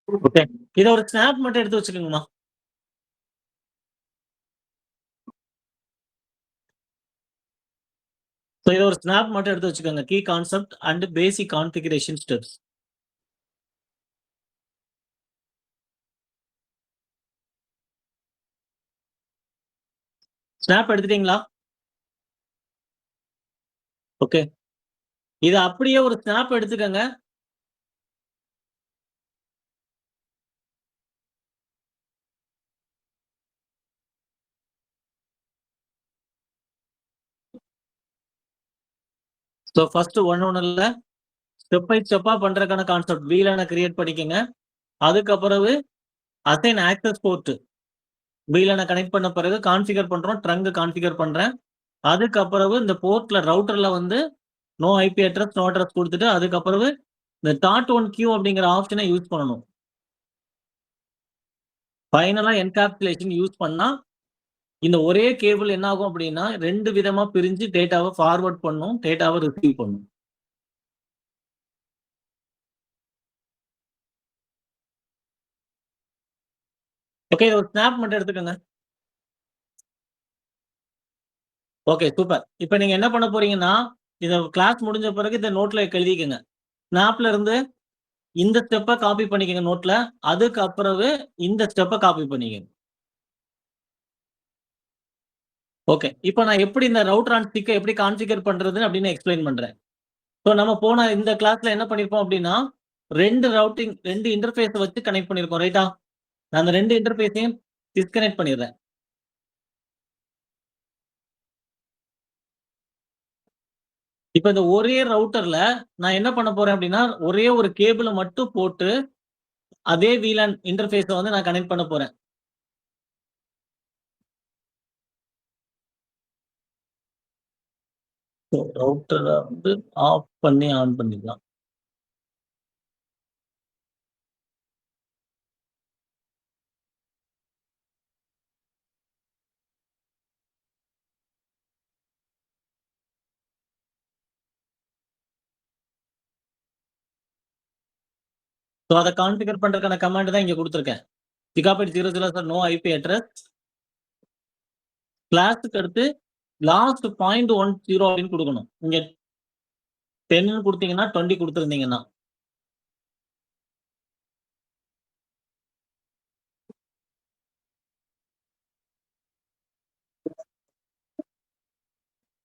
ஓகே. இத ஒரு ஸ்னாப் மட்டும் எடுத்து வச்சுக்கோங்கம்மா. ஸோ இதை ஒரு ஸ்னாப் மட்டும் எடுத்து வச்சுக்கோங்க. Key concept and basic configuration steps. Snap எடுத்துட்டீங்களா? ஓகே. இதை அப்படியே ஒரு ஸ்னாப் எடுத்துக்கங்க. ஸோ ஃபர்ஸ்ட் ஒண்ணு இல்ல, ஸ்டெப் பை ஸ்டெப்பா பண்றதுக்கான கான்செப்ட் VLAN கிரியேட் பண்ணிக்கங்க. அதுக்கப்புறம் assign access port VLAN connect பண்ண பிறகு கான்ஃபிகர் பண்றோம். ட்ரங்க் கான்ஃபிகர் பண்றேன். அதுக்கப்புறம் இந்த போர்ட்ல ரவுட்டர்ல வந்து no IP address, no address கொடுத்துட்டு அதுக்கப்புறம் இந்த .1 கியூ அப்படிங்கிற ஆப்ஷனை யூஸ் பண்ணணும். ஃபைனலா என்கேப்சுலேஷன் யூஸ் பண்ணா இந்த ஒரே கேபிள் என்ன ஆகும் அப்படின்னா 2 விதமா பிரிஞ்சு டேட்டாவை ஃபார்வர்ட் பண்ணும், டேட்டாவை ரிசீவ் பண்ணும். ஓகே, ஒரு ஸ்னாப் மட்டும் எடுத்துக்கோங்க. Okay, super. இப்போ நீங்க என்ன பண்ண போறீங்கன்னா, இந்த கிளாஸ் முடிஞ்ச பிறகு இந்த நோட்ல எழுதிக்கங்க. ஸ்னாப்ல இருந்து இந்த ஸ்டெப்பை காப்பி பண்ணிக்கங்க நோட்ல. அதுக்கப்புறம் இந்த ஸ்டெப்பை காப்பி பண்ணிக்கங்க. ஓகே. இப்போ நான் எப்படி இந்த ரவுட்டர் அண்ட் ஸ்டிக்கை எப்படி கான்ஃபிகர் பண்றதுன்னு அப்படின்னு எக்ஸ்பிளைன் பண்றேன். ஸோ நம்ம போன இந்த கிளாஸ்ல என்ன பண்ணிருப்போம் அப்படின்னா 2 இன்டர்ஃபேஸ் வச்சு கனெக்ட் பண்ணிருக்கோம், ரைட்டா? நான் அந்த 2 இன்டர்ஃபேஸையும் டிஸ்கனெக்ட் பண்ணிடுறேன். இப்ப இந்த ஒரே ரவுட்டர்ல நான் என்ன பண்ண போறேன் அப்படின்னா ஒரே ஒரு கேபிள மட்டும் போட்டு அதே VLAN இன்டர்ஃபேஸ வந்து நான் கனெக்ட் பண்ண போறேன். ரவுட்டர வந்து ஆஃப் பண்ணி ஆன் பண்ணிக்கலாம். ஸோ அதை கான்ஃபிகர் பண்றதுக்கான கமாண்ட் தான் இங்க கொடுத்துருக்கேன். ஜிகாபைட் 000 நோ ஐபி அட்ரஸ் கிளாஸுக்கு அடுத்து லாஸ்ட் 0.10 அப்படின்னு கொடுக்கணும். இங்க 10 கொடுத்தீங்கன்னா 20 கொடுத்துருந்தீங்கன்னா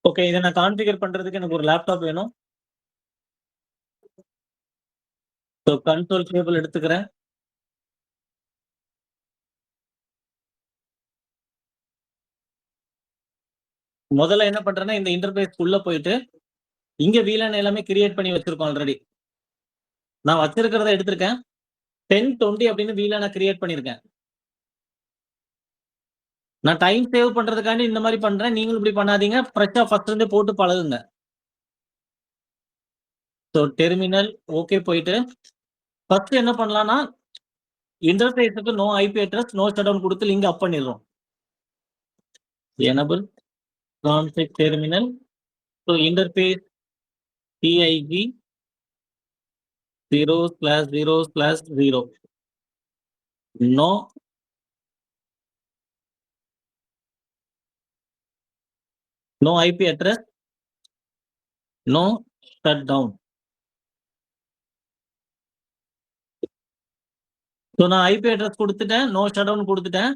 ஓகே. இதை நான் கான்ஃபிகர் பண்றதுக்கு எனக்கு ஒரு லேப்டாப் வேணும். ஸோ கண்ட்ரோல் கேபிள் எடுத்துக்கிறேன். முதல்ல என்ன பண்றேன்னா இந்த இன்டர்ஃபேஸ் உள்ள போயிட்டு இங்க VLAN எல்லாமே கிரியேட் பண்ணி வச்சிருக்கோம் ஆல்ரெடி. நான் வச்சிருக்கிறத எடுத்திருக்கேன். 1020 அப்படின்னு VLAN கிரியேட் பண்ணிருக்கேன். நான் டைம் சேவ் பண்றதுக்காண்டி இந்த மாதிரி பண்றேன். நீங்களும் இப்படி பண்ணாதீங்க. ஃப்ரெஷ்ஷா ஃபர்ஸ்ட் இருந்தே போட்டு பழகுங்க. ஸோ டெர்மினல் ஓகே போயிட்டு ஃபர்ஸ்ட் என்ன பண்ணலாம்னா இன்டர்ஃபேஸுக்கு no IP address, no shutdown கொடுத்து லிங்க் அப் பண்ணிடுறோம். Enable config terminal. So interface TIG 0/0/0 no IP address, no shut down. So நான் ஐபி அட்ரஸ் கொடுத்துட்டேன், நோ ஷட் டவுன் கொடுத்துட்டேன்,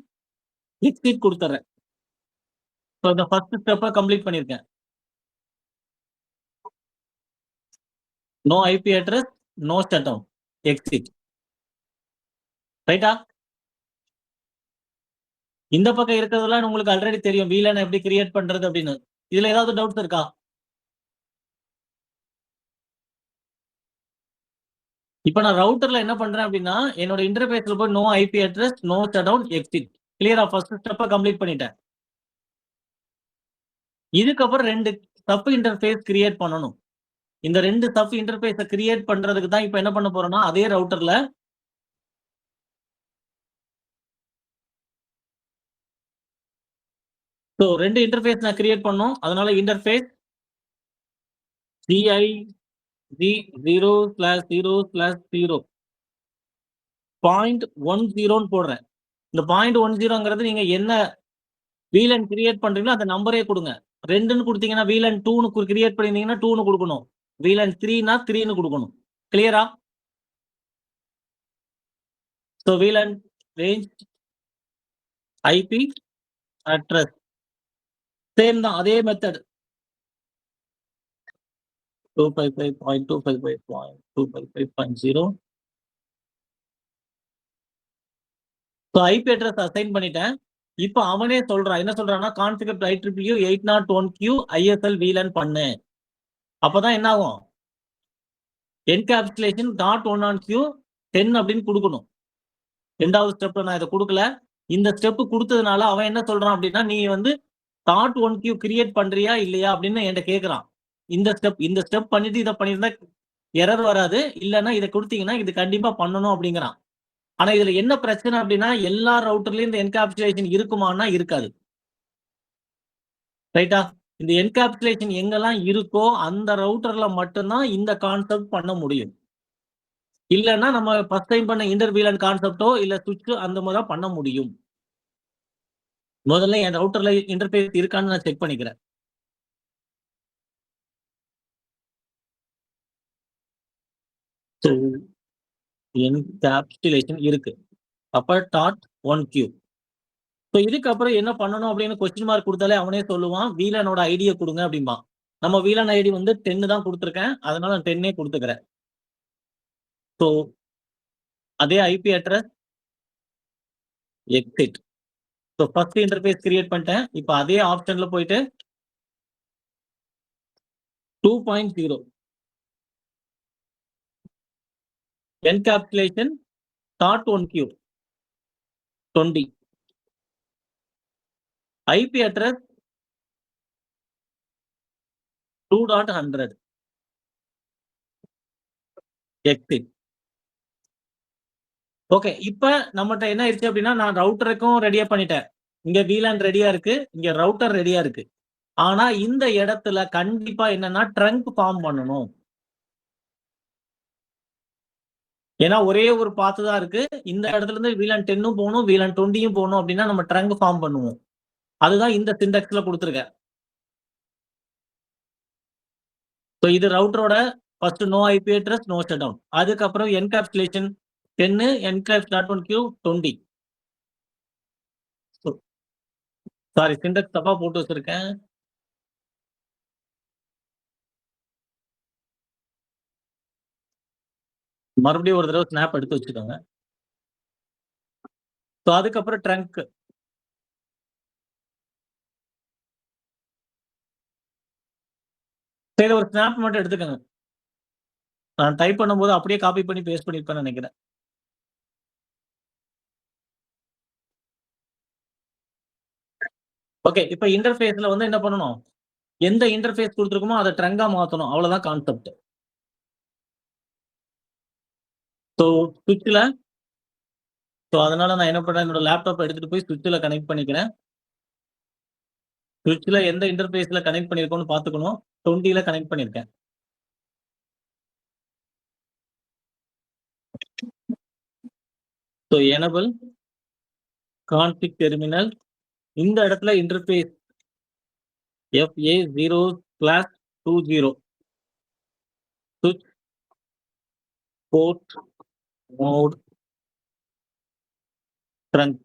எக்ஸிட் கொடுத்துறேன். ஸோ இந்த ஃபர்ஸ்ட் ஸ்டெப்பை கம்ப்ளீட் பண்ணியிருக்கேன். No IP address, no shut down, exit. ரைட்டா? இந்த பக்கம் இருக்கிறதெல்லாம் உங்களுக்கு ஆல்ரெடி தெரியும் VLAN எப்படி கிரியேட் பண்றது அப்படின்னு. இதுல ஏதாவது டவுட்ஸ் இருக்கா? இப்போ நான் ரவுட்டர்ல என்ன பண்றேன் அப்படின்னா என்னோட இன்டர்ஃபேஸ்ல போய் no IP address, no shut down, exit. கிளியரா ஃபர்ஸ்ட் ஸ்டெப்பை கம்ப்ளீட் பண்ணிட்டேன். இதுக்கப்புறம் 2 சப் இன்டர்ஃபேஸ் கிரியேட் பண்ணணும். இந்த 2 சப் இன்டர்ஃபேஸை கிரியேட் பண்றதுக்கு தான் இப்போ என்ன பண்ண போறோம்னா அதே ரவுட்டர்ல ஸோ 2 இன்டர்ஃபேஸ் நான் கிரியேட் பண்ணோம். அதனால இன்டர்ஃபேஸ் CIG 0/0/0 0.10 போடுறேன். இந்த 0.10ங்கிறது நீங்க என்ன VLAN கிரியேட் பண்றீங்களோ அந்த நம்பரே கொடுங்க. 2ன்னு கொடுத்தீங்கன்னா VLAN 2ன்னு கிரியேட் பண்ணிருந்தீங்கன்னா 2ன்னு கொடுக்கணும். VLAN 3னா 3ன்னு கொடுக்கணும். கிளியரா? So VLAN range IP address same தான், அதே method 255.255.255.0. So IP address assign பண்ணிட்டேன். இப்போ அவனே சொல்றான், என்ன சொல்றான்னா configure IEEE 801Q ISL VLAN பண்ணு. அப்பதான் என்ன ஆகும், என்கேப்சுலேஷன் .1 on Q 10 அப்படின்னு கொடுக்கணும். 2வது ஸ்டெப்ல நான் இதை கொடுக்கல. இந்த ஸ்டெப் கொடுத்ததுனால அவன் என்ன சொல்றான் அப்படின்னா, நீ வந்து .1Q கிரியேட் பண்றியா இல்லையா அப்படின்னு என்கிட்ட கேட்கறான். இந்த ஸ்டெப் பண்ணிட்டு இதை பண்ணியிருந்தா எரர் வராது, இல்லைன்னா இதை கொடுத்தீங்கன்னா இது கண்டிப்பா பண்ணணும் அப்படிங்கிறான். ஆனா இதுல என்ன பிரச்சனை அப்படின்னா, எல்லா ரவுட்டர்லயும் இந்த என்கேப்சுலேஷன் இருக்குமானா இருக்காது. ரைட்டா? இந்த என்கேப்சுலேஷன் எங்கெல்லாம் இருக்கோ அந்த ரவுட்டர்ல மட்டும்தான் இந்த கான்செப்ட் பண்ண முடியும். இல்லைன்னா நம்ம ஃபர்ஸ்ட் டைம் பண்ண இன்டர் VLAN கான்செப்டோ இல்ல சுவிட்ச் அந்த மாதிரி தான் பண்ண முடியும். முதல்ல என் ரவுட்டர்ல இன்டர்ஃபேஸ் இருக்கான்னு நான் செக் பண்ணிக்கிறேன். என்கேப்சுலேஷன் இருக்கு. அப்ப .1Q. ஸோ இதுக்கப்புறம் என்ன பண்ணணும் அப்படின்னு கொஸ்டின் மார்க் கொடுத்தாலே அவனே சொல்லுவான், VLANோட ஐடியை கொடுங்க அப்படிம்பான். நம்ம VLAN ஐடி வந்து 10 தான் கொடுத்துருக்கேன், அதனால நான் 10 கொடுத்துக்கிறேன். ஸோ அதே IP address exit. So first interface create பண்ணிட்டேன். இப்போ அதே ஆப்ஷன்ல போயிட்டு 2.0 encapsulation .1Q 20 IP address 2.100 exit. Okay, இப்ப நம்மகிட்ட என்ன ஆயிடுச்சு அப்படின்னா, நான் ரவுட்டருக்கும் ரெடியா பண்ணிட்டேன். இங்க VLAN ரெடியா இருக்கு, இங்க ரவுட்டர் ரெடியா இருக்கு. ஆனா இந்த இடத்துல கண்டிப்பா என்னன்னா ட்ரங்க் ஃபார்ம் பண்ணணும். ஏன்னா ஒரே ஒரு பாத்து தான் இருக்கு. இந்த இடத்துல இருந்து VLAN 10ம் போகணும், VLAN 20யும் போகணும் அப்படின்னா நம்ம ட்ரங்க் ஃபார்ம் பண்ணுவோம். அதுதான் இந்த சின்டாக்ஸ்ல கொடுத்துருக்கேன். ஸோ இது ரவுட்டரோட first no IP address, no shut down. அதுக்கப்புறம் என்கேப்சுலேஷன் 10, என்கேப்ஸ்.1Q 20. சாரி, சின்டாக்ஸ் தப்பா போட்டு வச்சிருக்கேன். மறுபடியும் ஒரு தடவை ஸ்னாப் எடுத்து வச்சுக்கோங்க. ஸோ அதுக்கப்புறம் ட்ரங்க். சரி, ஒரு ஸ்னாப் மட்டும் எடுத்துக்கோங்க. நான் டைப் பண்ணும்போது அப்படியே காப்பி பண்ணி பேஸ்ட் பண்ணிருப்பேன்னு நினைக்கிறேன். ஓகே, இப்போ இன்டர்ஃபேஸ்ல வந்து என்ன பண்ணணும், எந்த இன்டர்ஃபேஸ் கொடுத்துருக்கோமோ அதை ட்ரங்கா மாத்தணும், அவ்வளவுதான் கான்செப்ட். ஸோ சுவிட்ச்ல, ஸோ அதனால நான் என்ன பண்றேன், என்னோட லேப்டாப் எடுத்துட்டு போய் சுவிட்ச்ல கனெக்ட் பண்ணிக்கிறேன். சுவிட்ச்ல எந்த இன்டர்ஃபேஸ்ல கனெக்ட் பண்ணிருக்கோம்னு பாத்துக்கணும். 20ல கனெக்ட் பண்ணிருக்கேன். So enable config terminal. இந்த இடத்துல இன்டர்ஃபேஸ் FA0/20 சுவிட்ச் போர்ட் மோட் ட்ரங்க்.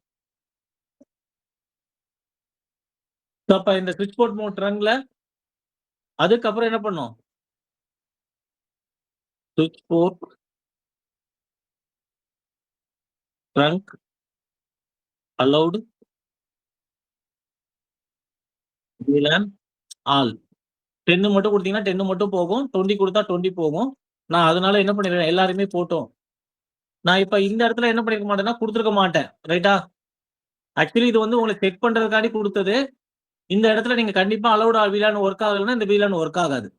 அப்ப இந்த சுவிட்ச் போர்ட் மோட் ட்ரங்க்ல அதுக்கப்புறம் என்ன பண்ணும், சுவிட்ச் port trunk allowed VLAN all. 10 மட்டும் கொடுத்தீங்கன்னா 10 மட்டும் போகும், 20 கொடுத்தா 20 போகும். நான் அதனால என்ன பண்ணிடுறேன், எல்லாருமே போட்டோம். நான் இப்ப இந்த இடத்துல என்ன பண்ணிருக்க மாட்டேன்னா கொடுத்துருக்க மாட்டேன். ரைட்டா? ஆக்சுவலி இது வந்து உங்களுக்கு செக் பண்றதுக்காண்டி கொடுத்தது. இந்த இடத்துல நீங்க கண்டிப்பா அலௌட் VLAN ஒர்க் ஆகலைன்னா இந்த VLAN ஒர்க் ஆகாது.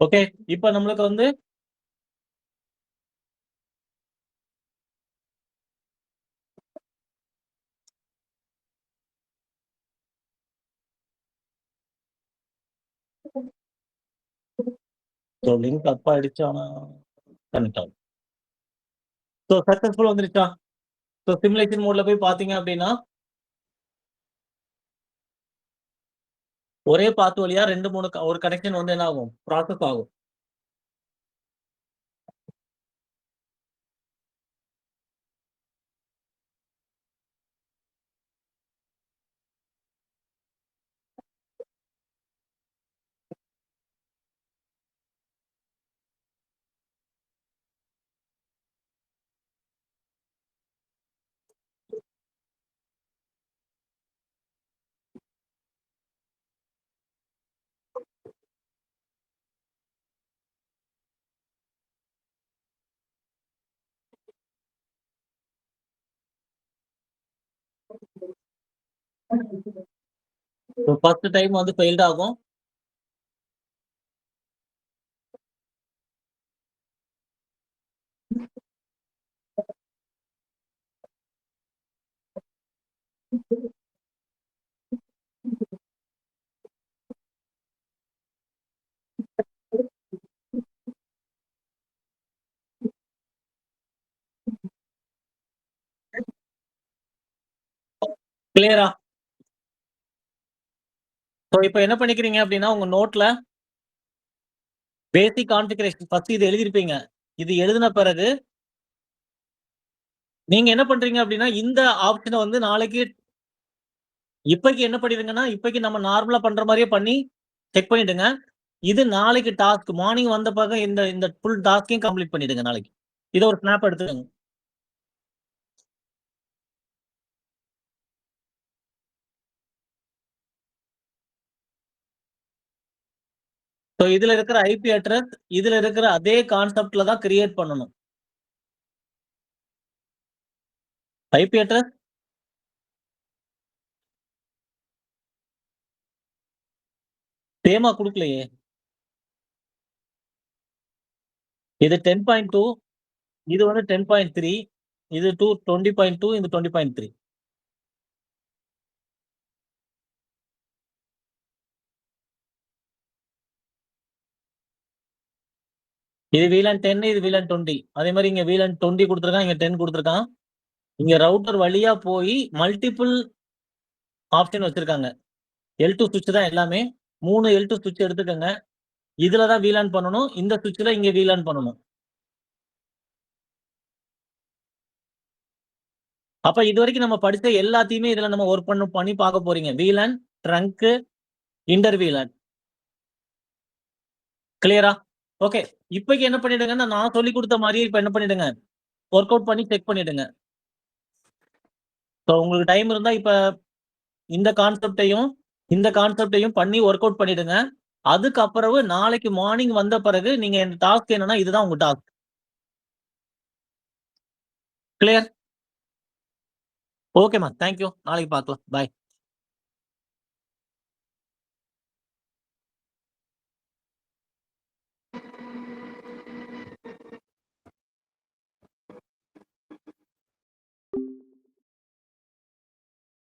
ஓகே. இப்ப நம்மளுக்கு வந்து லிங்க் தப்பா ஆயிடுச்சு. ஆனா கனெக்ட் ஆகும். சக்சஸ்ஃபுல் வந்துருச்சா? சிமுலேஷன் மோட்ல போய் பார்த்தீங்க அப்டின்னா, ஒரே பாத் வழியா 2, 3 ஒரு கனெக்ஷன் வந்து என்ன ஆகும்? ப்ராசஸ் ஆகும். ஃபர்ஸ்ட் டைம் வந்து ஃபெயில்ட் ஆகும். கிளியரா? இப்ப என்ன பண்ணிக்கிறீங்க அப்டின்னா, உங்க நோட்ல பேசிக் கான்ஃபிகரேஷன் ஃபர்ஸ்ட் இது எழுதியிருப்பீங்க. இது எழுதின பிறகு, நீங்க என்ன பண்றீங்க அப்டின்னா, இந்த ஆப்ஷன வந்து நாளைக்கு இப்பைக்கு என்ன பண்ணிடுங்கன்னா, இப்பைக்கு நம்ம நார்மலா பண்ற மாரியே பண்ணி செக் பண்ணிடுங்க. இது நாளைக்கு டாஸ்க். மார்னிங் வந்த பிறகு இந்த இந்த ஃபுல் டாஸ்க்கையும் கம்ப்ளீட் பண்ணிடுங்க நாளைக்கு. இத ஒரு ஸ்னாப் எடுத்துக்கங்க. இதுல இருக்கிற ஐபி அட்ரஸ், இதுல இருக்கிற அதே கான்செப்ட்ல தான் கிரியேட் பண்ணணும். ஐபி அட்ரஸ் சேமா குடுக்கலையே. இது 10.2, இது வந்து 10.3, இது 20.2, இது 20.3. இது VLAN 10, இது VLAN 20. அதே மாரி இங்க VLAN 20 குடுத்திருக்கான், இங்க 10 குடுத்திருக்கான். இங்க ரவுட்டர் வழியா போய் மல்டிபிள் ஆப்ஷன் வச்சிருக்காங்க. L2 ஸ்விட்ச் தான் எல்லாமே. 3 L2 ஸ்விட்ச் எடுத்துக்கங்க. இதுல தான் VLAN பண்ணணும். இந்த ஸ்விட்ச்ல இங்க VLAN பண்ணணும். அப்ப இதுவரைக்கும் நம்ம படிச்ச எல்லாத்தையுமே இதுல நம்ம ஒர்க் பண்ணி பார்க்க போறீங்க. VLAN, trunk, inter VLAN. கிளியரா? ஓகே. இப்பைக்கு என்ன பண்ணிடுங்கன்னா, நான் சொல்லிக் குடுத்த மாரியே இப்ப என்ன பண்ணிடுங்க, வொர்க் அவுட் பண்ணி செக் பண்ணிடுங்க. உங்களுக்கு டைம் இருந்தா இப்ப இந்த கான்செப்ட்டையும், இந்த கான்செப்ட்டையும் பண்ணி வொர்க் அவுட் பண்ணிடுங்க. அதுக்கு அப்புறவு நாளைக்கு மார்னிங் வந்த பிறகு நீங்க டாஸ்க் என்னன்னா, இதுதான் உங்க டாஸ்க். கிளியர்? ஓகேம்மா. Thank you. நாளைக்கு பார்க்கலாம். பாய்.